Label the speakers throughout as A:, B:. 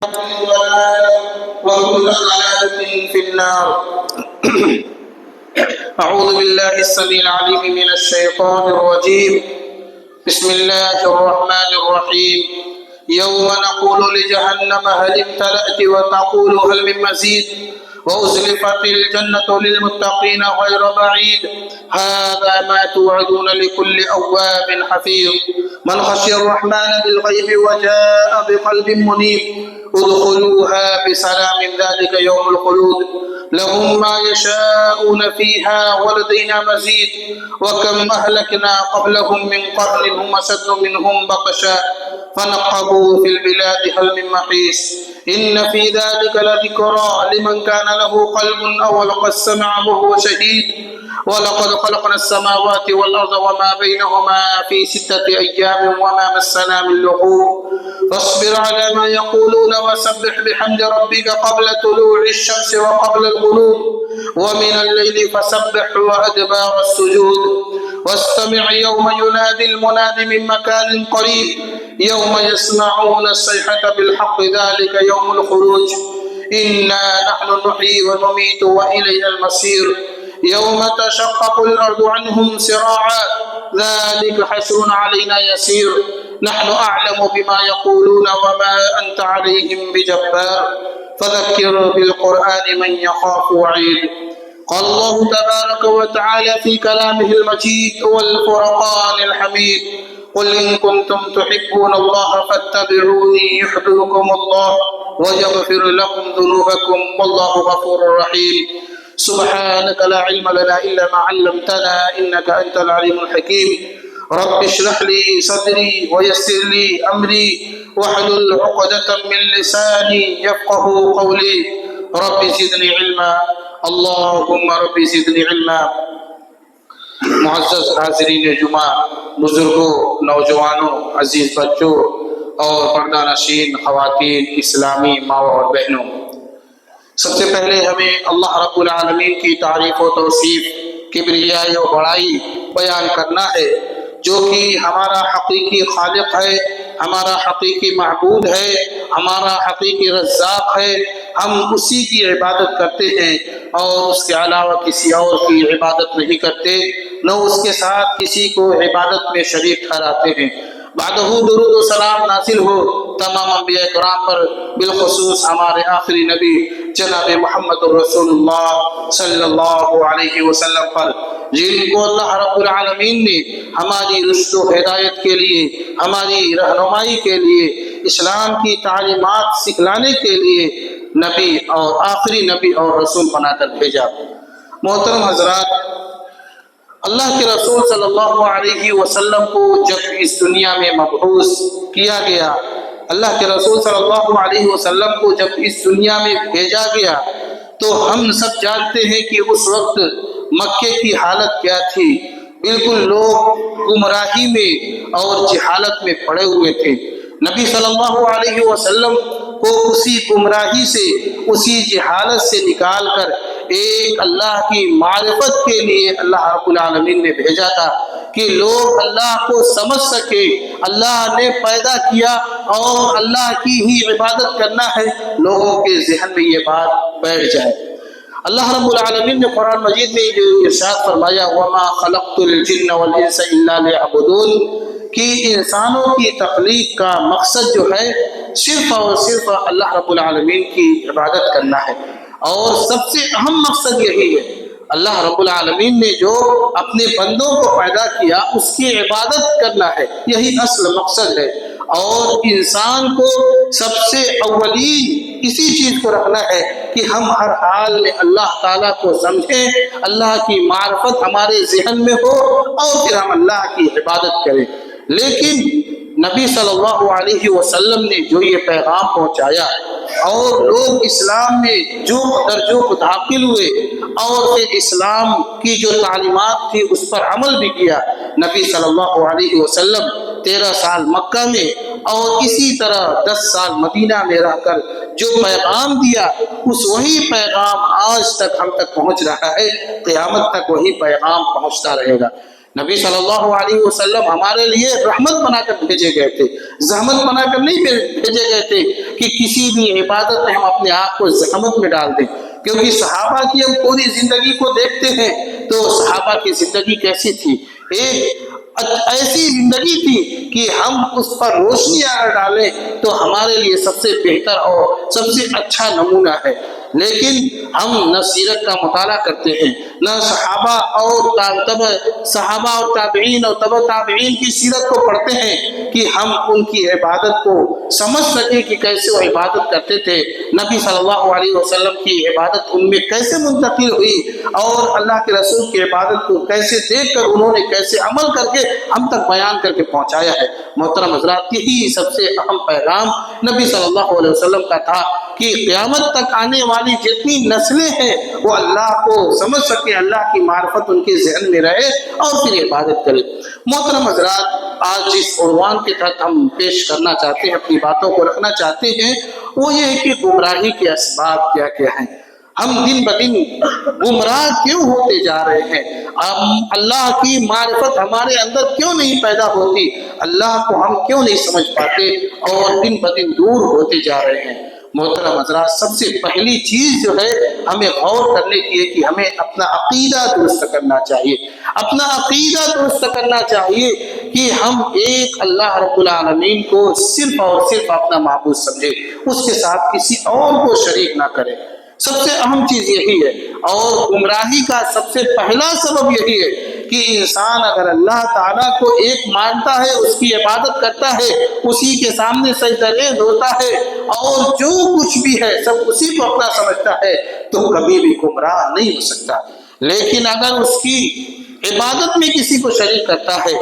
A: وكل ضلالة في النار. أعوذ بالله السميع العليم من الشيطان الرجيم. بسم الله الرحمن الرحيم. يوم نقول لجهنم هل امتلأت وتقول هل من مزيد وأزلفت الجنة للمتقين غير بعيد هذا ما توعدون لكل أواب حفيظ من خشي الرحمن بالغيب وجاء بقلب منيب ادخلوها بسلام ذلك يوم الخلود لهم ما يشاءون فيها ولدينا مزيد وكم أهلكنا قبلهم من قرن هم أشد منهم بطشا فنقبوا في البلاد هل من محيص إن في ذلك لذكرى لمن كان له قلب أو ألقى السمع وهو شهيد ولقد خلقنا السماوات والأرض وما بينهما في 6 أيام وما مسنا من لغوب فاصبر على ما يقولون وسبح بحمد ربك قبل طلوع الشمس وقبل الغروب ومن الليل فسبح وأدبار السجود واستمع يوم ينادي المناد من مكان قريب يوم يسمعون الصيحة بالحق ذلك يوم الخروج إنا نحن نحيي ونميت وإلينا المصير يوم تشقق الأرض عنهم سراعا ذلك حشر علينا يسير نحن أعلم بما يقولون وما أنت عليهم بجبار فذكر بالقرآن من يخاف وعيد قال الله تبارك وتعالى في كلامه المجيد والفرقان الحميد قل إن كنتم تحبون الله فاتبعوني يحببكم الله ويغفر لكم ذنوبكم والله غفور رحيم سبحانك لا علم لنا إلا ما علمتنا إنك أنت العليم الحكيم رب اشرح لي صدري ويسر لي أمري واحلل عقدة من لساني يفقه قولي رب زدني علما اللهم رب زدني علما. معزز حاضرین جمعہ، بزرگوں، نوجوانوں، عزیز بچوں اور پردہ نشین خواتین، اسلامی ماؤں اور بہنوں، سب سے پہلے ہمیں اللہ رب العالمین کی تعریف و توصیف، کبریائی و بڑائی بیان کرنا ہے جو کہ ہمارا حقیقی خالق ہے، ہمارا حقیقی معبود ہے، ہمارا حقیقی رزاق ہے. ہم اسی کی عبادت کرتے ہیں اور اس کے علاوہ کسی اور کی عبادت نہیں کرتے، نہ اس کے ساتھ کسی کو عبادت میں شریک ٹھہراتے ہیں. بعدہ درود و سلام نازل ہو تمام انبیاء کرام پر، بالخصوص ہمارے آخری نبی جناب محمد رسول اللہ صلی اللہ علیہ وسلم پر، جن کو اللہ رب العالمین نے ہماری رشد و ہدایت کے لیے، ہماری رہنمائی کے لیے، اسلام کی تعلیمات سکھلانے کے لیے نبی اور آخری نبی اور رسول بنا کر بھیجا. محترم حضرات، اللہ کے رسول صلی اللہ علیہ وسلم کو جب اس دنیا میں مبعوث کیا گیا، اللہ کے رسول صلی اللہ علیہ وسلم کو جب اس دنیا میں بھیجا گیا تو ہم سب جانتے ہیں کہ اس وقت مکے کی حالت کیا تھی. بالکل لوگ گمراہی میں اور جہالت میں پڑے ہوئے تھے. نبی صلی اللہ علیہ وسلم کو اسی گمراہی سے، اسی جہالت سے نکال کر ایک اللہ کی معرفت کے لیے اللہ رب العالمین نے بھیجا تھا کہ لوگ اللہ کو سمجھ سکے. اللہ نے پیدا کیا اور اللہ کی ہی عبادت کرنا ہے، لوگوں کے ذہن میں یہ بات بیٹھ جائے. اللہ رب العالمین نے قرآن مجید میں جو ارشاد فرمایا وَمَا خَلَقْتُ الْجِنَّ وَالْإِنسَ إِلَّا لِيَعْبُدُونَ، کہ انسانوں کی تخلیق کا مقصد جو ہے صرف اور صرف اللہ رب العالمین کی عبادت کرنا ہے، اور سب سے اہم مقصد یہی ہے. اللہ رب العالمین نے جو اپنے بندوں کو پیدا کیا اس کی عبادت کرنا ہے، یہی اصل مقصد ہے. اور انسان کو سب سے اولین اسی چیز کو رکھنا ہے کہ ہم ہر حال میں اللہ تعالیٰ کو سمجھیں، اللہ کی معرفت ہمارے ذہن میں ہو اور پھر ہم اللہ کی عبادت کریں. لیکن نبی صلی اللہ علیہ وسلم نے جو یہ پیغام پہنچایا اور لوگ اسلام میں جوق در جوق داخل ہوئے اور پھر اسلام کی جو تعلیمات تھی اس پر عمل بھی کیا. نبی صلی اللہ علیہ وسلم 13 سال مکہ میں اور اسی طرح 10 سال مدینہ میں رہ کر جو پیغام دیا اس وہی پیغام آج تک ہم تک پہنچ رہا ہے، قیامت تک وہی پیغام پہنچتا رہے گا. نبی صلی اللہ علیہ وسلم ہمارے لیے رحمت بنا کر بھیجے گئے تھے، زحمت بنا کر نہیں بھیجے گئے تھے کہ کسی بھی عبادت میں ہم اپنے آپ کو زحمت میں ڈال دیں۔ کیونکہ صحابہ کی ہم پوری زندگی کو دیکھتے ہیں تو صحابہ کی زندگی کیسی تھی؟ ایک ایسی زندگی تھی کہ ہم اس پر روشنی اگر ڈالیں تو ہمارے لیے سب سے بہتر اور سب سے اچھا نمونہ ہے۔ لیکن ہم نہ سیرت کا مطالعہ کرتے ہیں، نہ صحابہ اور تابعین اور تبع تابعین کی سیرت کو پڑھتے ہیں کہ ہم ان کی عبادت کو سمجھ سکیں کہ کیسے وہ عبادت کرتے تھے، نبی صلی اللہ علیہ وسلم کی عبادت ان میں کیسے منتقل ہوئی اور اللہ کے رسول کی عبادت کو کیسے دیکھ کر انہوں نے کیسے عمل کر کے ہم تک بیان کر کے پہنچایا ہے۔ محترم حضرات، یہی سب سے اہم پیغام نبی صلی اللہ علیہ وسلم کا تھا کہ قیامت تک آنے والی جتنی نسلیں ہیں وہ اللہ کو سمجھ سکیں، اللہ کی معرفت ان کے ذہن میں رہے اور پھر عبادت کرے۔ محترم حضرات، آج جس عنوان کے تحت ہم پیش کرنا چاہتے ہیں، اپنی باتوں کو رکھنا چاہتے ہیں، وہ یہ ہے کہ گمراہی کے اسباب کیا کیا ہیں، ہم دن بدن گمراہ کیوں ہوتے جا رہے ہیں، اللہ کی معرفت ہمارے اندر کیوں نہیں پیدا ہوتی، اللہ کو ہم کیوں نہیں سمجھ پاتے اور دن بدن دور ہوتے جا رہے ہیں۔ محترم حضرات، سب سے پہلی چیز جو ہے ہمیں غور کرنے کی ہے کہ ہمیں اپنا عقیدہ درست کرنا چاہیے، اپنا عقیدہ درست کرنا چاہیے کہ ہم ایک اللہ رب العالمین کو صرف اور صرف اپنا معبود سمجھے، اس کے ساتھ کسی اور کو شریک نہ کرے۔ سب سے اہم چیز یہی ہے، اور گمراہی کا سب سے پہلا سبب یہی ہے کہ انسان اگر اللہ تعالیٰ کو ایک مانتا ہے، اس کی عبادت کرتا ہے، اسی کے سامنے سجدہ ریز ہوتا ہے اور جو کچھ بھی ہے سب اسی کو اپنا سمجھتا ہے، تو کبھی بھی گمراہ نہیں ہو سکتا۔ لیکن اگر اس کی عبادت میں کسی کو شریک کرتا ہے،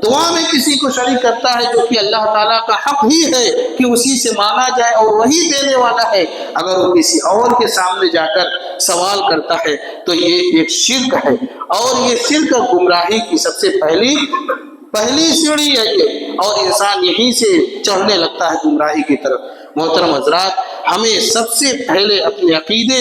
A: دعا میں کسی کو شریک کرتا ہے، جو کہ اللہ تعالیٰ کا حق ہی ہے کہ اسی سے مانگا جائے اور وہی دینے والا ہے، اگر وہ کسی اور کے سامنے جا کر سوال کرتا ہے تو یہ ایک شرک ہے، اور یہ شرک گمراہی کی سب سے پہلی سیڑھی ہے یہ، اور انسان یہیں سے چڑھنے لگتا ہے گمراہی کی طرف۔ محترم حضرات، ہمیں سب سے پہلے اپنے عقیدے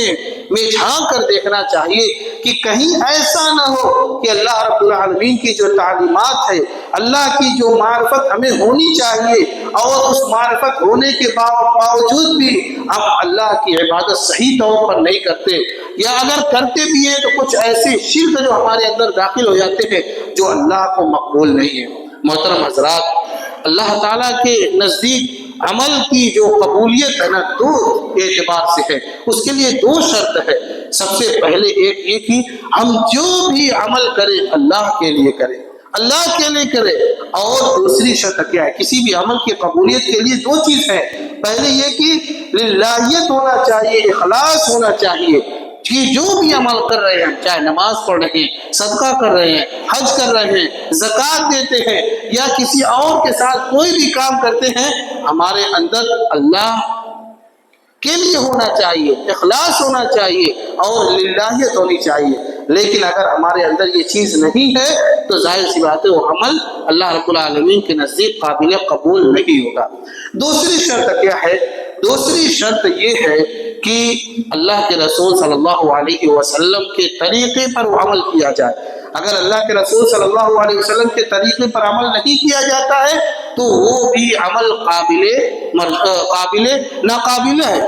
A: میں جھانک کر دیکھنا چاہیے کہ کہیں ایسا نہ ہو کہ اللہ رب العالمین کی جو تعلیمات ہے، اللہ کی جو معرفت ہمیں ہونی چاہیے، اور اس معرفت ہونے کے باوجود بھی ہم اللہ کی عبادت صحیح طور پر نہیں کرتے، یا اگر کرتے بھی ہیں تو کچھ ایسے شرک جو ہمارے اندر داخل ہو جاتے ہیں جو اللہ کو مقبول نہیں ہے۔ محترم حضرات، اللہ تعالیٰ کے نزدیک عمل کی جو قبولیت ہے نا، دو اعتبار سے ہے، اس کے لیے دو شرط ہے۔ سب سے پہلے ایک یہ کہ ہم جو بھی عمل کریں اللہ کے لیے کریں، اللہ کے لیے کریں، اور دوسری شرط کیا ہے؟ کسی بھی عمل کی قبولیت کے لیے دو چیز ہے، پہلے یہ کہ للہیت ہونا چاہیے، اخلاص ہونا چاہیے کہ جو بھی عمل کر رہے ہیں، چاہے نماز پڑھ رہے ہیں، صدقہ کر رہے ہیں، حج کر رہے ہیں، زکوٰۃ دیتے ہیں، یا کسی اور کے ساتھ کوئی بھی کام کرتے ہیں، ہمارے اندر اللہ کے لیے ہونا چاہیے، اخلاص ہونا چاہیے اور للہیت ہونی چاہیے۔ لیکن اگر ہمارے اندر یہ چیز نہیں ہے تو ظاہر سی بات ہے وہ عمل اللہ رب العالمین کے نزدیک قابل قبول نہیں ہوگا۔ دوسری شرط کیا ہے؟ دوسری شرط یہ ہے کہ اللہ کے رسول صلی اللہ علیہ وسلم کے طریقے پر وہ عمل کیا جائے۔ اگر اللہ کے رسول صلی اللہ علیہ وسلم کے طریقے پر عمل نہیں کیا جاتا ہے تو وہ بھی عمل ناقابل ہے،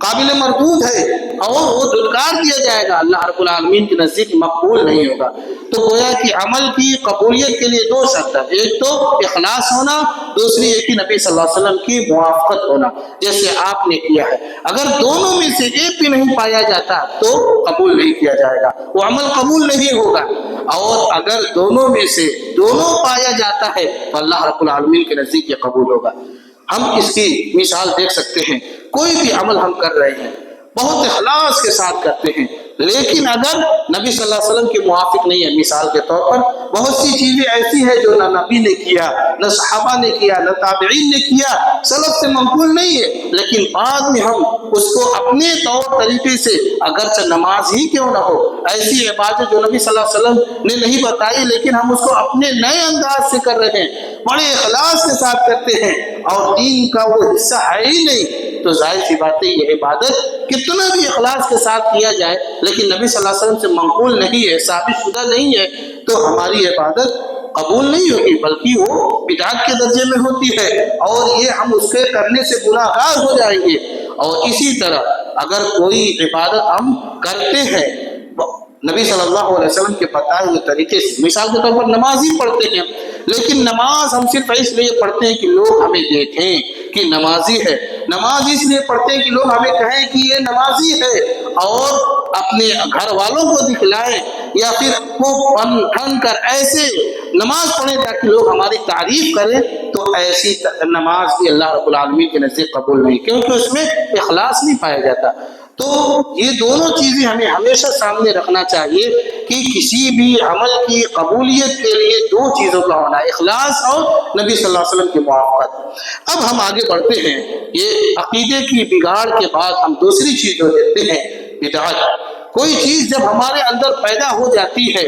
A: قابل مردود ہے، اور وہ دھتکار دیا جائے گا، اللہ رب العالمین کے نزدیک مقبول نہیں ہوگا۔ تو گویا کہ عمل کی قبولیت کے لیے دو شرط ہے، ایک تو اخلاص ہونا، دوسری یہ کہ نبی صلی اللہ علیہ وسلم کی موافقت ہونا، جیسے آپ نے کیا ہے۔ اگر دونوں میں سے ایک بھی نہیں پایا جاتا تو قبول نہیں کیا جائے گا، وہ عمل قبول نہیں ہوگا، اور اگر دونوں میں سے دونوں پایا جاتا ہے تو اللہ رب العالمین کے نزدیک یہ قبول ہوگا۔ ہم اس کی مثال دیکھ سکتے ہیں، کوئی بھی عمل ہم کر رہے ہیں، بہت اخلاص کے ساتھ کرتے ہیں، لیکن اگر نبی صلی اللہ علیہ وسلم کے موافق نہیں ہے، مثال کے طور پر بہت سی چیزیں ایسی ہیں جو نہ نبی نے کیا، نہ صحابہ نے کیا، نہ تابعین نے کیا، سلف سے منقول نہیں ہے، لیکن بعد میں ہم اس کو اپنے طور طریقے سے، اگرچہ نماز ہی کیوں نہ ہو، ایسی عبادت جو نبی صلی اللہ علیہ وسلم نے نہیں بتائی، لیکن ہم اس کو اپنے نئے انداز سے کر رہے ہیں، بڑے اخلاص کے ساتھ کرتے ہیں، اور دین کا وہ حصہ ہے ہی نہیں، تو ظاہر سی بات ہے یہ عبادت کتنا بھی اخلاص کے ساتھ کیا جائے لیکن نبی صلی اللہ علیہ وسلم سے منقول نہیں ہے، ثابت شدہ نہیں ہے، تو ہماری عبادت قبول نہیں ہوگی، بلکہ وہ بدعت کے درجے میں ہوتی ہے، اور یہ ہم اس کے کرنے سے گناہگار ہو جائیں گے۔ اور اسی طرح اگر کوئی عبادت ہم کرتے ہیں نبی صلی اللہ علیہ وسلم کے بتائے ہوئے طریقے سے، مثال کے طور پر نماز ہی پڑھتے ہیں، لیکن نماز ہم صرف اس لیے پڑھتے ہیں کہ لوگ ہمیں دیکھیں کہ نمازی ہے، نماز اس لیے پڑھتے ہیں کہ لوگ ہمیں کہیں کہ یہ نمازی ہے، اور اپنے گھر والوں کو دکھلائیں، یا پھر وہ بن کر ایسے نماز پڑھیں تاکہ لوگ ہماری تعریف کریں، تو ایسی نماز بھی اللہ رب العالمین کے نزدیک قبول نہیں، کیونکہ اس میں اخلاص نہیں پایا جاتا۔ تو یہ دونوں چیزیں ہمیں ہمیشہ سامنے رکھنا چاہیے کہ کسی بھی عمل کی قبولیت کے لیے دو چیزوں کا ہونا، اخلاص اور نبی صلی اللہ علیہ وسلم کی موافقت۔ اب ہم آگے بڑھتے ہیں، یہ عقیدے کی بگاڑ کے بعد ہم دوسری چیز جو دیکھتے ہیں، بدعت۔ کوئی چیز جب ہمارے اندر پیدا ہو جاتی ہے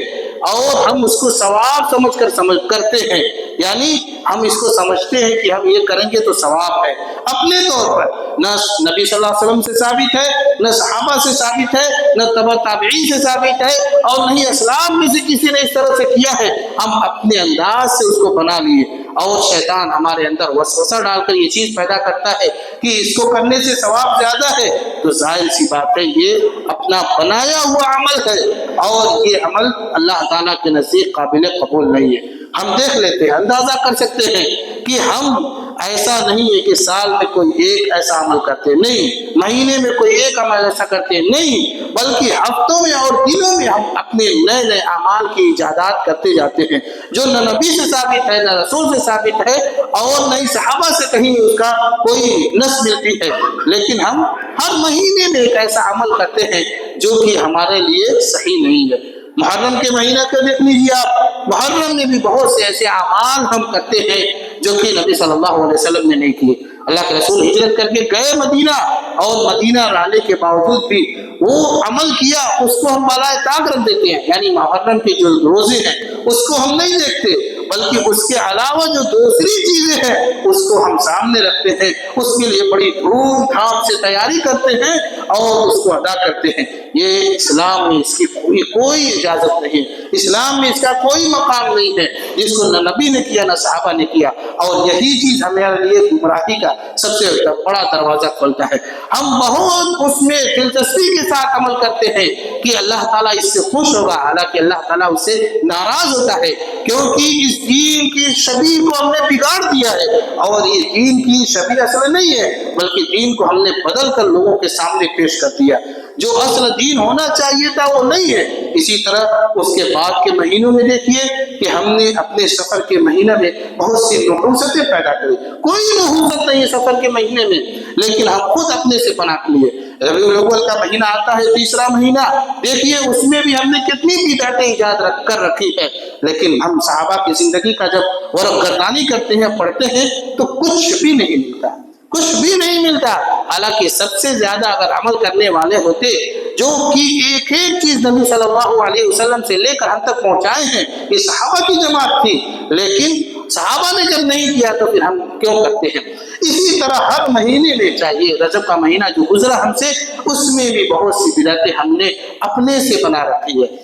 A: اور ہم اس کو ثواب سمجھ کر کرتے ہیں، یعنی ہم اس کو سمجھتے ہیں کہ ہم یہ کریں گے تو ثواب ہے، اپنے طور پر نہ نبی صلی اللہ علیہ وسلم سے ثابت ہے، نہ صحابہ سے ثابت ہے، نہ تبع تابعین سے ثابت ہے، اور نہ ہی اسلام میں سے کسی نے اس طرح سے کیا ہے، ہم اپنے انداز سے اس کو بنا لیے، اور شیطان ہمارے اندر وسوسہ ڈال کر یہ چیز پیدا کرتا ہے کہ اس کو کرنے سے ثواب زیادہ ہے، تو ظاہر سی بات ہے یہ اپنا بنایا ہوا عمل ہے، اور یہ عمل اللہ تعالیٰ کے نزدیک قابل قبول نہیں ہے۔ ہم دیکھ لیتے ہیں، اندازہ کر سکتے ہیں کہ ہم ایسا نہیں ہے کہ سال میں کوئی ایک ایسا عمل کرتے نہیں، مہینے میں کوئی ایک عمل ایسا کرتے نہیں، بلکہ ہفتوں میں اور دنوں میں ہم اپنے نئے نئے اعمال کی ایجادات کرتے جاتے ہیں، جو نہ نبی سے ثابت ہے، نہ رسول سے ثابت ہے، اور نہ ہی صحابہ سے کہیں اس کا کوئی نص ملتی ہے، لیکن ہم ہر مہینے میں ایک ایسا عمل کرتے ہیں جو کہ ہمارے لیے صحیح نہیں ہے۔ محرم کے مہینہ کو دیکھ لیجیے آپ، محرم میں بھی بہت سے ایسے اعمال ہم کرتے ہیں جو کہ نبی صلی اللہ علیہ وسلم نے نہیں کیے۔ اللہ کے رسول ہجرت کر کے گئے مدینہ، اور مدینہ رہنے کے باوجود بھی وہ عمل کیا، اس کو ہم بالائے طاق رکھ دیتے ہیں، یعنی محرم کے جو روزے ہیں اس کو ہم نہیں دیکھتے، بلکہ اس کے علاوہ جو دوسری چیزیں ہیں اس کو ہم سامنے رکھتے ہیں، اس کے لیے بڑی دھوم دھام سے تیاری کرتے ہیں اور اس کو ادا کرتے ہیں۔ یہ اسلام میں اس کی کوئی اجازت نہیں، اسلام میں اس کا کوئی مقام نہیں ہے، جس کو نہ نبی نے کیا نہ صحابہ نے کیا، اور یہی چیز ہمارے لیے گمراہی کا سب سے بڑا دروازہ کھولتا ہے۔ ہم بہت اس میں دلچسپی کے ساتھ عمل کرتے ہیں کہ اللہ تعالیٰ اس سے خوش ہوگا، حالانکہ اللہ تعالیٰ اس سے ناراض ہوتا ہے، کیونکہ اس دین کی شبیہ کو ہم نے بگاڑ دیا ہے، اور یہ دین کی شبیہ اصل نہیں ہے، بلکہ دین کو ہم نے بدل کر لوگوں کے سامنے پیش کر دیا، جو اصل دین ہونا چاہیے تھا وہ نہیں ہے۔ اسی طرح اس کے بعد کے مہینوں میں دیکھیے کہ ہم نے اپنے سفر کے مہینہ میں بہت سی نحوستیں پیدا کری، کوئی نحوست نہیں ہے سفر کے مہینے میں، لیکن ہم خود اپنے سے بنا لیے۔ ربیع الاول کا مہینہ آتا ہے، تیسرا مہینہ، دیکھیے اس میں بھی ہم نے کتنی بدعتیں ایجاد کر رکھی ہے، لیکن ہم صحابہ کی زندگی کا جب ورق گردانی کرتے ہیں، پڑھتے ہیں، تو کچھ بھی نہیں ملتا، کچھ بھی نہیں ملتا۔ حالانکہ سب سے زیادہ اگر عمل کرنے والے ہوتے جو کہ ایک ایک چیز نبی صلی اللہ علیہ وسلم سے لے کر ہم تک پہنچائے ہیں، یہ صحابہ کی جماعت تھی، لیکن صحابہ نے جب نہیں کیا تو پھر ہم کیوں کرتے ہیں؟ اسی طرح ہر مہینے میں چاہیے، رجب کا مہینہ جو گزرا ہم سے، اس میں بھی بہت سی بدعتیں ہم نے اپنے سے بنا رکھی ہے،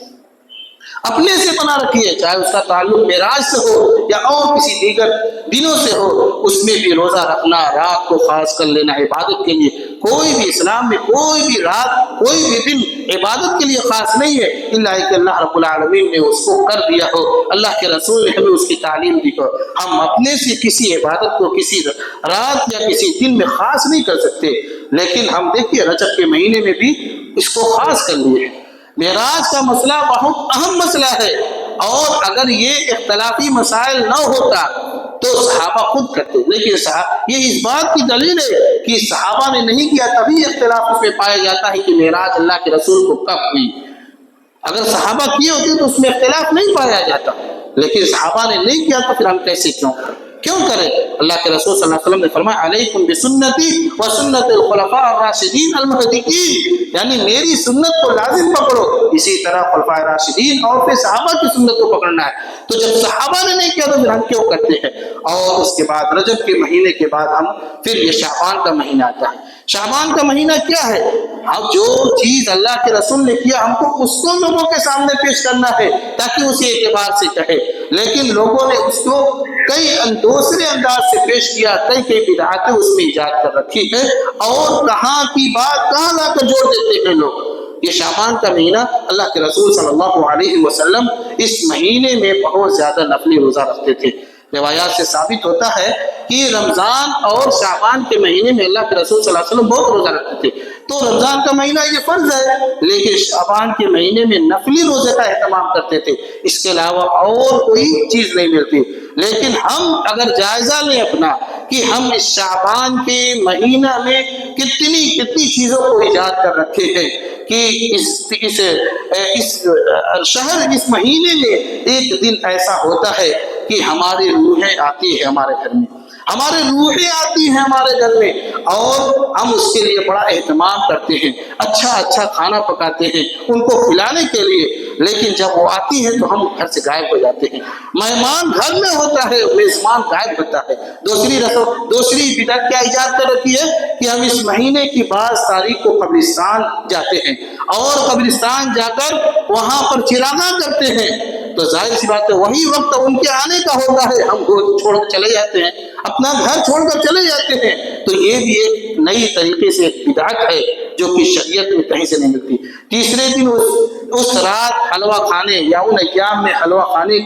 A: اپنے سے بنا رکھی ہے، چاہے اس کا تعلق معراج سے ہو یا اور کسی دیگر دنوں سے ہو، اس میں بھی روزہ رکھنا، رات کو خاص کر لینا عبادت کے لیے، کوئی بھی اسلام میں کوئی بھی رات کوئی بھی دن عبادت کے لیے خاص نہیں ہے، الا کہ اللہ رب العالمین نے اس کو کر دیا ہو، اللہ کے رسول نے ہمیں اس کی تعلیم دی ہو۔ ہم اپنے سے کسی عبادت کو کسی رات یا کسی دن میں خاص نہیں کر سکتے، لیکن ہم دیکھیے رجب کے مہینے میں بھی اس کو خاص کر لیے۔ معراج کا مسئلہ بہت اہم مسئلہ ہے، اور اگر یہ اختلافی مسائل نہ ہوتا تو صحابہ خود کرتے، لیکن یہ اس بات کی دلیل ہے کہ صحابہ نے نہیں کیا، تبھی اختلاف اس میں پایا جاتا ہے کہ معراج اللہ کے رسول کو کب ہوئی۔ اگر صحابہ کیے ہوتے تو اس میں اختلاف نہیں پایا جاتا، لیکن صحابہ نے نہیں کیا تو پھر ہم کیسے کیوں کریں؟ اللہ کے رسول صلی اللہ علیہ وسلم نے فرمایا علیکم بسنتی وسنت الخلفاء الراشدین المہدیین، یعنی میری سنت کو لازم پکڑو، اسی طرح خلفاء راشدین اور پھر صحابہ کی سنت کو پکڑنا ہے۔ تو جب صحابہ نے نہیں کیا تو پھر ہم کیوں کرتے ہیں؟ اور اس کے بعد رجب کے مہینے کے بعد ہم پھر یہ شعبان کا مہینہ آتا ہے۔ شعبان کا مہینہ کیا ہے؟ اب جو چیز اللہ کے رسول نے کیا ہم کو اس کو لوگوں کے سامنے پیش کرنا ہے تاکہ اسی اعتبار سے کہے، لیکن لوگوں نے اس کو کئی دوسرے انداز سے پیش کیا، کئی بدعتیں اس میں ایجاد کر رکھی ہے، اور کہاں کی بات کہاں لا کر جوڑ دیتے ہیں لوگ۔ یہ شعبان کا مہینہ اللہ کے رسول صلی اللہ علیہ وسلم اس مہینے میں بہت زیادہ نفلی روزہ رکھتے تھے۔ روایات سے ثابت ہوتا ہے کہ رمضان اور شعبان کے مہینے میں اللہ کے رسول صلی اللہ علیہ وسلم بہت روزہ رکھتے تھے۔ تو رمضان کا مہینہ یہ فرض ہے، لیکن شعبان کے مہینے میں نفلی روزے کا اہتمام کرتے تھے، اس کے علاوہ اور کوئی چیز نہیں ملتی۔ لیکن ہم اگر جائزہ لیں اپنا کہ ہم اس شعبان کے مہینہ میں کتنی چیزوں کو ایجاد کر رکھے ہیں کہ اس مہینے میں ایک دن ایسا ہوتا ہے کہ ہماری روحیں آتی ہیں ہمارے گھر میں، ہمارے گھر میں، اور ہم اس کے لیے بڑا اہتمام کرتے ہیں، اچھا کھانا پکاتے ہیں ان کو کھلانے کے لیے، لیکن جب وہ آتی ہے تو ہم گھر سے غائب ہو جاتے ہیں۔ مہمان گھر میں ہوتا ہے، میزبان غائب ہوتا ہے۔ دوسری بدعت کیا ایجاد کر رکھی ہے کہ ہم اس مہینے کی 22 تاریخ کو قبرستان جاتے ہیں اور قبرستان جا کر وہاں پر چراغاں کرتے ہیں، تو ظاہر سی بات ہے وہی وقت ان کے آنے کا ہوتا ہے، ہم چھوڑ کر چلے جاتے ہیں، اپنا گھر چھوڑ کر چلے جاتے ہیں۔ تو یہ بھی ایک نئی طریقے سے ایک بدعت ہے جو کہ شریعت میں کہیں سے نہیں ملتی۔ تیسرے دن اس رات حلوہ کھانے یا ان ایام میں حلوہ کھانے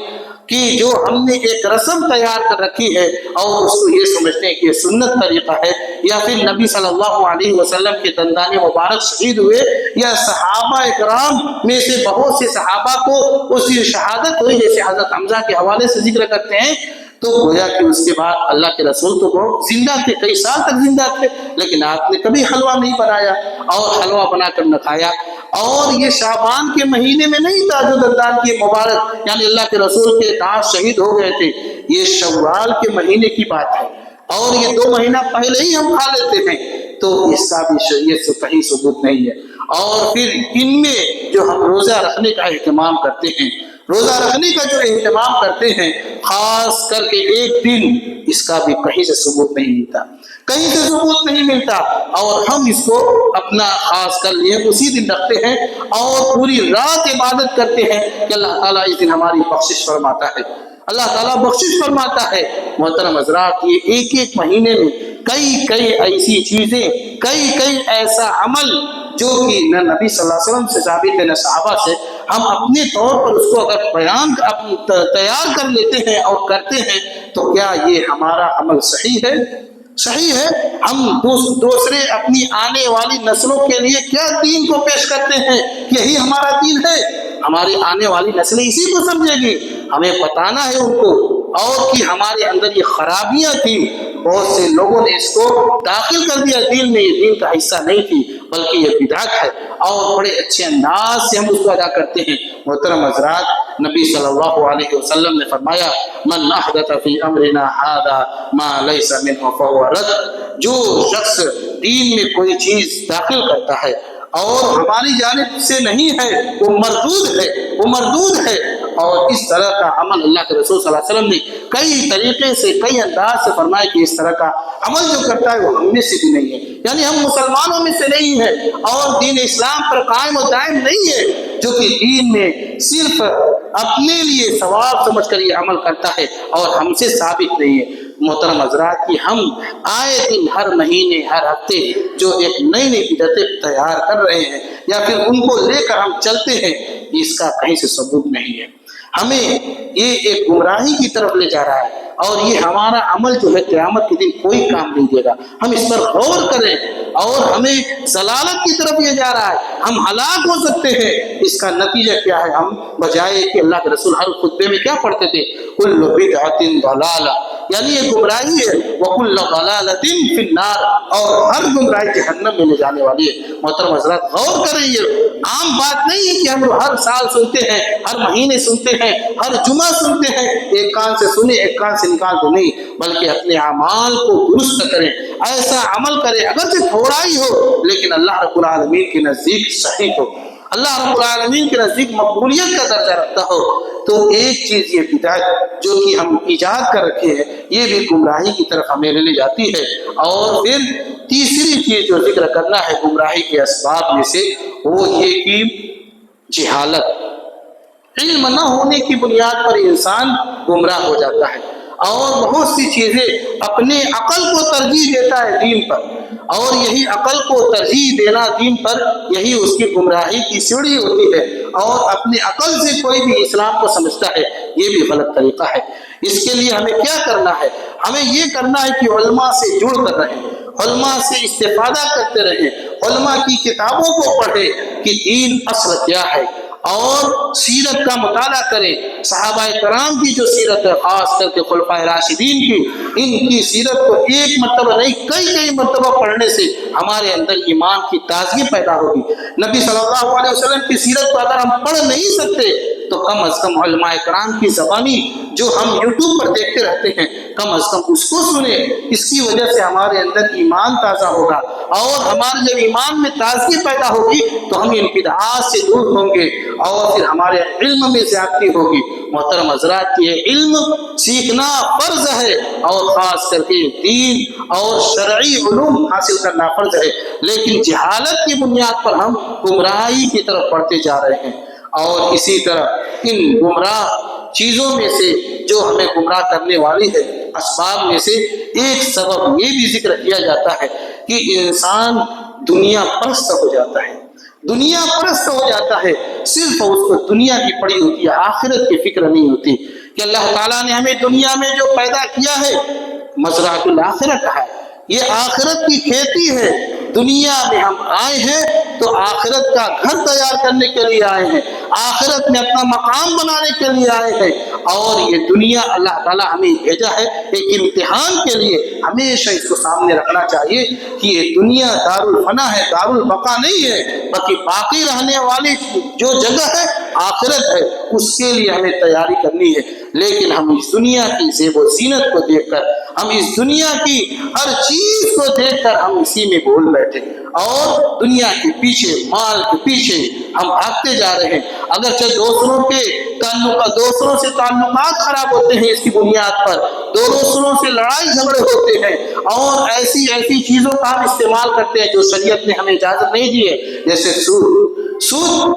A: کی جو ہم نے ایک رسم تیار کر رکھی ہے اور اس کو یہ سمجھتے ہیں کہ یہ سنت طریقہ ہے، یا پھر نبی صلی اللہ علیہ وسلم کے دندان مبارک شہید ہوئے یا صحابہ اکرام میں سے بہت سے صحابہ کو اس کی شہادت ہوئی، جیسے حضرت حمزہ کے حوالے سے ذکر کرتے ہیں، تو گویا کہ اس کے بعد اللہ کے رسول تو بہت زندہ تھے، کئی سال تک زندہ تھے، لیکن آپ نے کبھی حلوہ نہیں بنایا اور حلوہ بنا کر نہ کھایا۔ اور یہ شعبان کے مہینے میں نہیں تھا جو دندان کی مبارک یعنی اللہ کے رسول کے دانت شہید ہو گئے تھے، یہ شوال کے مہینے کی بات ہے، اور یہ 2 مہینہ پہلے ہی ہم کھا لیتے ہیں، تو اس کا بھی شریعت سے کہیں ثبوت نہیں ہے۔ اور پھر ان میں جو ہم روزہ رکھنے کا اہتمام کرتے ہیں، خاص کر کے ایک دن، اس کا بھی کہیں سے ثبوت نہیں ملتا، اور ہم اس کو اپنا خاص کر لیے اسی دن رکھتے ہیں اور پوری رات عبادت کرتے ہیں کہ اللہ تعالیٰ اس دن ہماری بخشش فرماتا ہے۔ محترم حضرات، یہ ایک مہینے میں کئی ایسی چیزیں، کئی ایسا عمل جو کہ نہ نبی صلی اللہ علیہ وسلم سے ثابت ہے نہ صحابہ سے، ہم اپنے طور پر اس کو اگر تیار کر لیتے ہیں اور کرتے ہیں، تو کیا یہ ہمارا عمل صحیح ہے؟ ہم دوسرے اپنی آنے والی نسلوں کے لیے کیا دین کو پیش کرتے ہیں؟ یہی ہمارا دین ہے؟ ہماری آنے والی نسلیں اسی کو سمجھے گی، ہمیں بتانا ہے ان کو، اور کہ ہمارے اندر یہ خرابیاں تھیں، بہت سے لوگوں نے اس کو داخل کر دیا دین میں، یہ دین کا حصہ نہیں تھی بلکہ یہ بدعت ہے، اور بڑے اچھے انداز سے ہم اس کو ادا کرتے ہیں۔ محترم حضرات، نبی صلی اللہ علیہ وسلم نے فرمایا، من احدث فی امرنا ھذا ما لیس منہ فہو رد، جو شخص دین میں کوئی چیز داخل کرتا ہے اور ہماری جانب سے نہیں ہے، وہ مردود ہے۔ اور اس طرح کا عمل اللہ کے رسول صلی اللہ علیہ وسلم نے کئی طریقے سے، کئی انداز سے فرمایا کہ اس طرح کا عمل جو کرتا ہے وہ ہم میں سے بھی نہیں ہے، یعنی ہم مسلمانوں میں سے نہیں ہے، اور دین اسلام پر قائم و دائم نہیں ہے، جو کہ دین میں صرف اپنے لیے ثواب سمجھ کر یہ عمل کرتا ہے اور ہم سے ثابت نہیں ہے۔ محترم حضرات، کہ ہم آئے دن، ہر مہینے، ہر ہفتے جو ایک نئی بدعتیں تیار کر رہے ہیں یا پھر ان کو لے کر ہم چلتے ہیں، اس کا کہیں سے ثبوت نہیں ہے۔ ہمیں یہ ایک گمراہی کی طرف لے جا رہا ہے، اور یہ ہمارا عمل جو ہے قیامت کے دن کوئی کام نہیں دے گا۔ ہم اس پر غور کریں، اور ہمیں ضلالت کی طرف یہ جا رہا ہے، ہم ہلاک ہو سکتے ہیں۔ اس کا نتیجہ کیا ہے؟ ہم بجائے کہ اللہ کے رسول ہر خطبے میں کیا پڑھتے تھے؟ کل بدعۃ ضلالہ، یعنی یہ گمراہی ہے، وکل ضلالۃ فی النار، اور ہر گمراہی جہنم میں لے جانے والی ہے۔ محترم حضرات، غور کریں، یہ عام بات نہیں ہے کہ ہم ہر سال سنتے ہیں، ہر مہینے سنتے ہیں، ہر جمعہ سنتے ہیں، ایک کان سے سنے ایک کان سے نکال دو، نہیں، بلکہ اپنے اعمال کو درست کریں، ایسا عمل کریں اگرچہ تھوڑا ہی ہو لیکن اللہ رب العالمین کے نزدیک صحیح ہو، اللہ رب العالمین کے نزدیک مقبولیت کا درجہ رکھتا ہو۔ تو ایک چیز یہ بدعت جو کہ ہم ایجاد کر رکھے ہیں، یہ بھی گمراہی کی طرف ہمیں لے جاتی ہے۔ اور پھر تیسری چیز جو ذکر کرنا ہے گمراہی کے اسباب میں سے وہ یہ کہ جہالت، علم نہ ہونے کی بنیاد پر انسان گمراہ ہو جاتا ہے اور بہت سی چیزیں اپنے عقل کو ترجیح دیتا ہے دین پر، اور یہی عقل کو ترجیح دینا دین پر یہی اس کی گمراہی کی سیڑھی ہوتی ہے، اور اپنی عقل سے کوئی بھی اسلام کو سمجھتا ہے یہ بھی غلط طریقہ ہے۔ اس کے لیے ہمیں کیا کرنا ہے؟ ہمیں یہ کرنا ہے کہ علماء سے جڑ کر رہیں، علماء سے استفادہ کرتے رہیں، علماء کی کتابوں کو پڑھیں کہ دین اصل کیا ہے، اور سیرت کا مطالعہ کریں۔ صحابہ کرام کی جو سیرت ہے، خاص کر کے خلفائے راشدین کی، ان کی سیرت کو ایک مرتبہ نہیں کئی مرتبہ پڑھنے سے ہمارے اندر ایمان کی تازگی پیدا ہوگی۔ نبی صلی اللہ علیہ وسلم کی سیرت کو اگر ہم پڑھ نہیں سکتے تو کم از کم علماء کرام کی زبانی جو ہم یوٹیوب پر دیکھتے رہتے ہیں کم از کم اس کو سنیں، اس کی وجہ سے ہمارے اندر ایمان تازہ ہوگا، اور ہمارے جب ایمان میں تازگی پیدا ہوگی تو ہم ان بدعات سے دور ہوں گے اور پھر ہمارے علم میں زیادتی ہوگی۔ محترم حضرات، یہ علم سیکھنا فرض ہے، اور خاص کر کے دین اور شرعی علوم حاصل کرنا فرض ہے، لیکن جہالت کی بنیاد پر ہم گمراہی کی طرف بڑھتے جا رہے ہیں۔ اور اسی طرح ان گمراہ چیزوں میں سے جو ہمیں گمراہ کرنے والی ہے اسباب میں سے ایک سبب یہ بھی ذکر کیا جاتا ہے کہ انسان دنیا پرست ہو جاتا ہے، دنیا پرست ہو جاتا ہے، صرف اس کو دنیا کی پڑی ہوتی ہے، آخرت کی فکر نہیں ہوتی کہ اللہ تعالیٰ نے ہمیں دنیا میں جو پیدا کیا ہے مزرعۃ الآخرہ کہا ہے، یہ آخرت کی کھیتی ہے۔ دنیا میں ہم آئے ہیں تو آخرت کا گھر تیار کرنے کے لیے آئے ہیں، آخرت میں اپنا مقام بنانے کے لیے آئے ہیں، اور یہ دنیا اللہ تعالیٰ ہمیں بھیجا ہے ایک امتحان کے لیے۔ ہمیشہ اس کو سامنے رکھنا چاہیے کہ یہ دنیا دار الفنا ہے، دار البقا نہیں ہے، بلکہ باقی رہنے والی جو جگہ ہے آخرت ہے، اس کے لیے ہمیں تیاری کرنی ہے۔ لیکن ہم اس دنیا کی زیب و زینت کو دیکھ کر، ہم اس دنیا کی ہر چیز کو دیکھ کر ہم اسی میں بھول بیٹھے اور دنیا کے پیچھے، مال کے پیچھے ہم بھاگتے جا رہے ہیں۔ اگرچہ دوسروں سے تعلقات خراب ہوتے ہیں اس کی بنیاد پر، دوسروں سے لڑائی جھگڑے ہوتے ہیں، اور ایسی چیزوں کا ہم استعمال کرتے ہیں جو شریعت نے ہمیں اجازت نہیں دی ہے، جیسے سود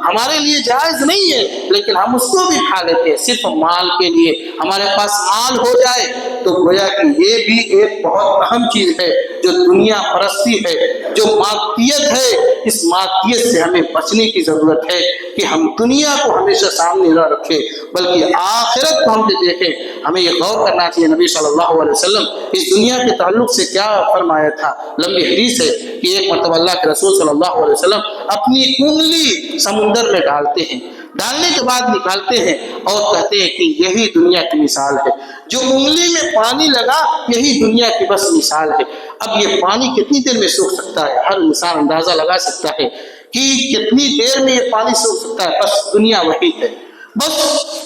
A: ہمارے لیے جائز نہیں ہے، لیکن ہم اس کو بھی کھا لیتے ہیں صرف مال کے لیے۔ ہمارے پاس مال ہو جائے تو گویا کہ یہ بھی ایک بہت اہم چیز ہے جو دنیا پرستی ہے، جو مادیت ہے۔ اس مادیت سے ہمیں بچنے کی ضرورت ہے کہ ہم دنیا کو ہمیشہ سامنے نہ رکھیں بلکہ آخرت کو ہم دیکھیں۔ ہمیں یہ غور کرنا چاہیے نبی صلی اللہ علیہ وسلم اس دنیا کے تعلق سے کیا فرمایا تھا۔ لمبی حدیث ہے کہ ایک مرتبہ اللہ کے رسول صلی اللہ علیہ وسلم اپنی انگلی سمندر میں ڈالتے ہیں، ڈالنے کے بعد نکالتے ہیں اور کہتے ہیں کہ یہی دنیا کی مثال ہے، جو انگلی میں پانی لگا یہی دنیا کی بس مثال ہے۔ اب یہ پانی کتنی دیر میں سوکھ سکتا ہے؟ ہر انسان اندازہ لگا سکتا ہے کہ کتنی دیر میں یہ پانی سوکھ سکتا ہے۔ بس دنیا وہی ہے، بس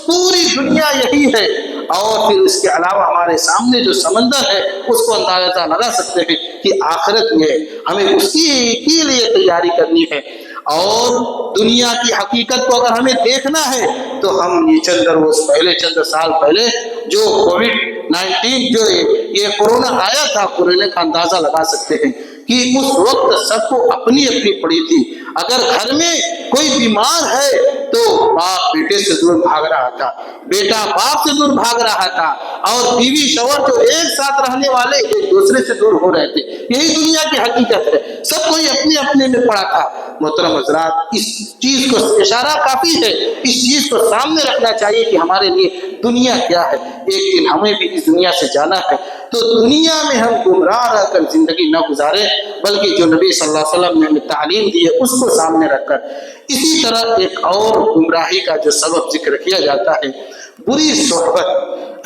A: پوری دنیا یہی ہے، اور پھر اس کے علاوہ ہمارے سامنے جو سمندر ہے اس کو اندازہ لگا سکتے ہیں کہ آخرت میں ہے، ہمیں اسی کے لیے تیاری کرنی ہے۔ اور دنیا کی حقیقت کو اگر ہمیں دیکھنا ہے تو ہم یہ چند سال پہلے جو کووڈ-19 جو یہ کورونا آیا تھا، کورونا کا اندازہ لگا سکتے ہیں کہ اس وقت سب کو اپنی پڑی تھی۔ اگر گھر میں کوئی بیمار ہے تو باپ بیٹے سے دور بھاگ رہا تھا، بیٹا باپ سے دور بھاگ رہا تھا، اور بیوی شوہر جو ایک ساتھ رہنے والے ایک دوسرے سے دور ہو رہے تھے۔ یہی دنیا کی حقیقت ہے، سب کوئی اپنے میں پڑا تھا۔ محترم حضرات، اس چیز کو اشارہ کافی ہے، اس چیز کو سامنے رکھنا چاہیے کہ ہمارے لیے دنیا کیا ہے۔ ایک دن ہمیں بھی اس دنیا سے جانا ہے، تو دنیا میں ہم گمراہ رہ کر زندگی نہ گزارے بلکہ جو نبی صلی اللہ علیہ وسلم نے ہمیں تعلیم دی ہے اس کو سامنے رکھ کر۔ اسی طرح ایک اور گمراہی کا جو سبب ذکر کیا جاتا ہے، بری صحبت۔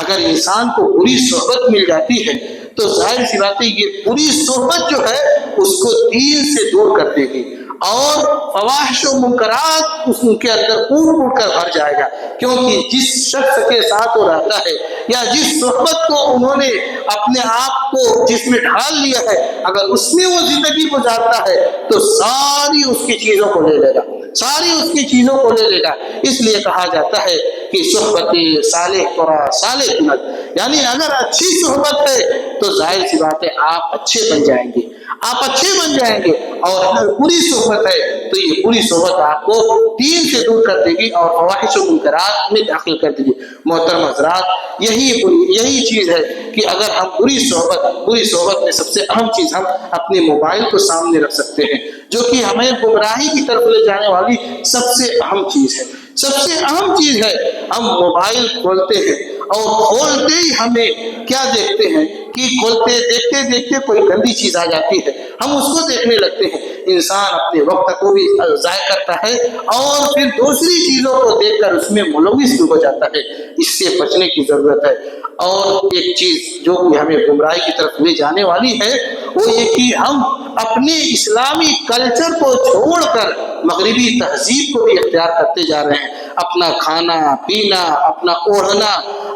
A: اگر انسان کو بری صحبت مل جاتی ہے تو ظاہر سی بات ہے یہ بری صحبت جو ہے اس کو دین سے دور کر دے گی، اور فواحش و منکرات اس کے اندر کوٹ کر بھر جائے گا، کیونکہ جس شخص کے ساتھ وہ رہتا ہے یا جس صحبت کو انہوں نے اپنے آپ کو جس میں ڈھال لیا ہے، اگر اس میں وہ زندگی گزارتا ہے تو ساری اس کی چیزوں کو لے لے گا، اس لیے کہا جاتا ہے کہ صحبت صالح قرا صالح کنت، یعنی اگر اچھی صحبت ہے تو ظاہر سی بات ہے آپ اچھے بن جائیں گے، آپ اچھے بن جائیں گے. اور اگر بری صحبت ہے تو یہ بری صحبت آپ کو دین سے دور کر دے گی اور فواحش و منکرات میں داخل کر دے گی. محترم حضرات، یہی چیز ہے کہ اگر ہم بری صحبت میں سب سے اہم چیز ہم اپنے موبائل کو سامنے رکھ سکتے ہیں، جو کہ ہمیں گمراہی کی طرف لے جانے والی سب سے اہم چیز ہے. سب سے اہم چیز ہے ہم موبائل کھولتے ہیں اور کھولتے ہی ہمیں کیا دیکھتے ہیں کہ دیکھتے دیکھتے کوئی گندی چیز آ جاتی ہے، ہم اس کو دیکھنے لگتے ہیں. انسان اپنے وقت کو بھی ضائع کرتا ہے اور پھر دوسری چیزوں کو دیکھ کر اس میں ملوث بھی ہو جاتا ہے. اس سے بچنے کی ضرورت ہے. اور ایک چیز جو کہ ہمیں گمراہی کی طرف لے جانے والی ہے وہ یہ کہ ہم اپنے اسلامی کلچر کو چھوڑ کر مغربی تہذیب کو بھی اختیار کرتے جا رہے ہیں. اپنا کھانا پینا، اپنا اوڑھنا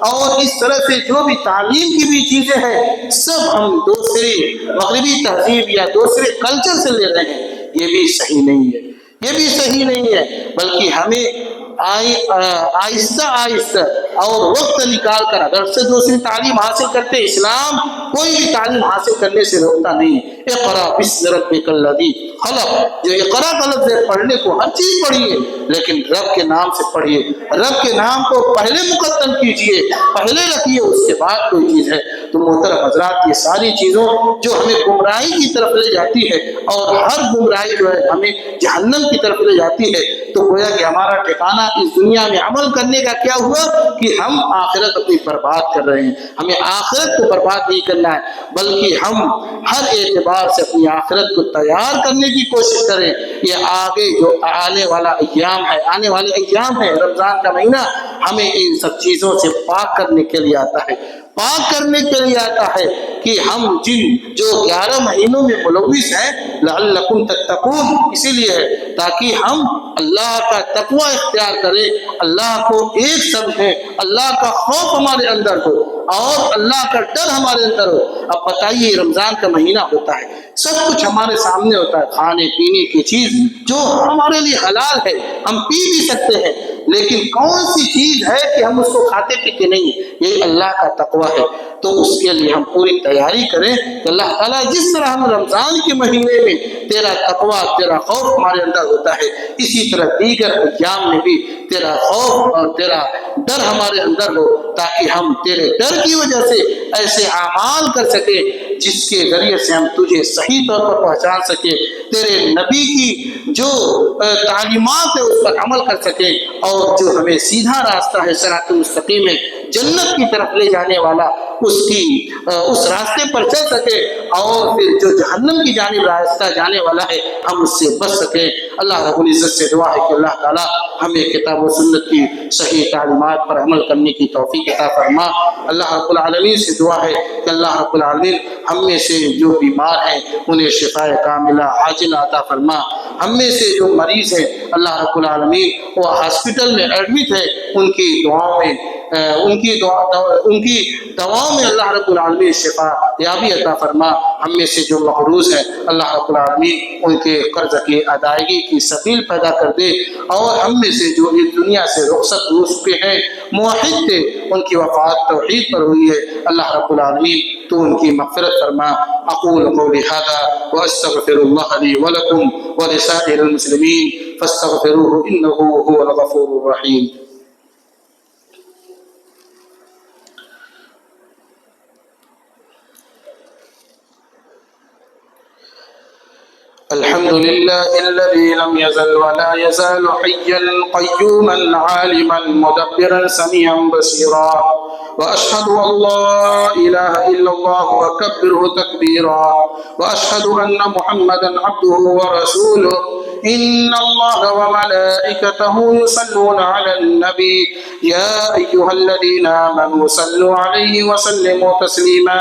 A: اور اس طرح سے جو بھی تعلیم کی بھی چیزیں ہیں سب ہم دوسرے مغربی تہذیب یا دوسرے کلچر سے لے رہے ہیں. یہ بھی صحیح نہیں ہے. بلکہ ہمیں آہستہ آہستہ اور وقت نکال کر اگر سے دوسری تعلیم حاصل کرتے، اسلام کوئی بھی تعلیم حاصل کرنے سے روکتا نہیں. اقرأ باسم ربک الذی خلق، جو اقرأ کا لفظ ہے پڑھنے کو ہر چیز پڑھیے لیکن رب کے نام سے پڑھیے. رب کے نام کو پہلے مقدم کیجیے، پہلے رکھیے، اس کے بعد کوئی چیز ہے. تو محترم حضرات، یہ ساری چیزوں جو ہمیں گمراہی کی طرف لے جاتی ہے اور ہر گمراہی جو ہے ہمیں جہنم کی طرف لے جاتی ہے، تو گویا کہ ہمارا ٹھکانہ اس دنیا میں عمل کرنے کا کیا ہوا کہ ہم آخرت اپنی برباد کر رہے ہیں. ہمیں آخرت کو برباد نہیں کرنا ہے بلکہ ہم ہر اعتبار سے اپنی آخرت کو تیار کرنے کی کوشش کریں. یہ آگے جو آنے والے ایام ہے، رمضان کا مہینہ ہمیں ان سب چیزوں سے پاک کرنے کے لیے آتا ہے کہ ہم جو 11 مہینوں میں ملوث ہیں لعلکم تتقون، اسی لیے ہے تاکہ ہم اللہ کا تقوی اختیار کریں، اللہ کو ایک سمجھیں، اللہ کا خوف ہمارے اندر ہو اور اللہ کا ڈر ہمارے اندر ہو. اب بتائیے، رمضان کا مہینہ ہوتا ہے، سب کچھ ہمارے سامنے ہوتا ہے، کھانے پینے کی چیز جو ہمارے لیے حلال ہے ہم پی بھی سکتے ہیں، لیکن کون سی چیز ہے کہ ہم اس کو کھاتے پیتے نہیں؟ یہ اللہ کا تقوی ہے. تو اس کے لیے ہم پوری تیاری کریں کہ اللہ تعالیٰ جس طرح ہم رمضان کے مہینے میں تیرا تقوی، تیرا خوف ہمارے اندر ہوتا ہے، اسی طرح دیگر ایام میں بھی تیرا خوف اور تیرا ڈر ہمارے اندر ہو، تاکہ ہم تیرے ڈر کی وجہ سے ایسے اعمال کر سکیں جس کے ذریعے سے ہم تجھے صحیح طور پر پہچان سکیں، تیرے نبی کی جو تعلیمات ہے اس پر عمل کر سکیں، اور جو ہمیں سیدھا راستہ ہے صراط مستقیم ہے، جنت کی طرف لے جانے والا اس راستے پر چل سکے، اور پھر جو جہنم کی جانب راستہ جانے والا ہے ہم اس سے بچ سکیں. اللہ رب العزت سے دعا ہے کہ اللہ تعالیٰ ہمیں کتاب و سنت کی صحیح تعلیمات پر عمل کرنے کی توفیق عطا فرما. اللہ رب العالمین سے دعا ہے کہ اللہ رب العالمین ہم میں سے جو بیمار ہیں انہیں شفاء کاملہ عاجلہ عطا فرما. ہم میں سے جو مریض ہیں اللہ رب العالمین وہ ہاسپٹل میں ایڈمٹ ہے، ان کی دعاؤں میں اللہ رب العالمین شفا یابی عطا فرما. ہم میں سے جو مقروض ہیں اللہ رب العالمین ان کے قرض کی ادائیگی کی سبیل پیدا کر دے، اور ہم میں سے جو اس دنیا سے رخصت ہو چکے ہیں موحد تھے ان کی وفات توحید پر ہوئی ہے، اللہ رب العالمین تو ان کی مغفرت فرما. اقول قولی هذا واستغفر الله لي ولكم ولسائر المسلمين فاستغفروه انه هو الغفور الرحيم. الحمد لله الذي لم يزل ولا يزال حيا قيوما عالما مدبرا سميعا بصيرا، واشهد ان لا اله الا الله وكبره تكبيرا، واشهد ان محمدا عبده ورسوله. ان الله وملائكته يصلون على النبي يا ايها الذين امنوا صلوا عليه وسلموا تسليما.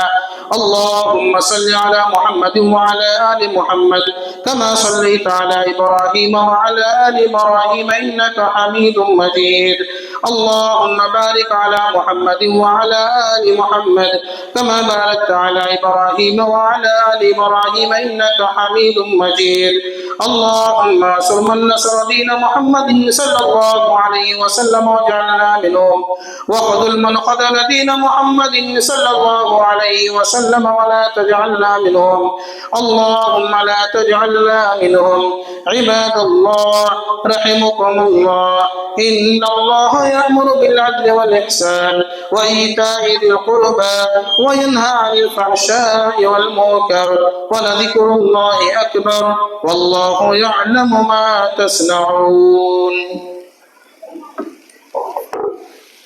A: اللهم صل على محمد وعلى آل محمد كما صليت على إبراهيم وعلى آل إبراهيم إنك حميد مجيد. اللهم بارك على محمد وعلى آل محمد كما باركت على إبراهيم وعلى آل إبراهيم إنك حميد مجيد. اللهم انصر من نصر دين محمد صلى الله عليه وسلم واجعلنا منهم، وخذل من خذل دين محمد صلى الله عليه وسلم ولا تجعلنا منهم. اللهم لا تجعلنا منهم. عباد الله رحمكم الله، إن الله يأمر بالعدل والإحسان وإيتاء ذي القربى وينهى عن الفحشاء والمنكر، ولذكر الله أكبر والله يعلم ما تصنعون.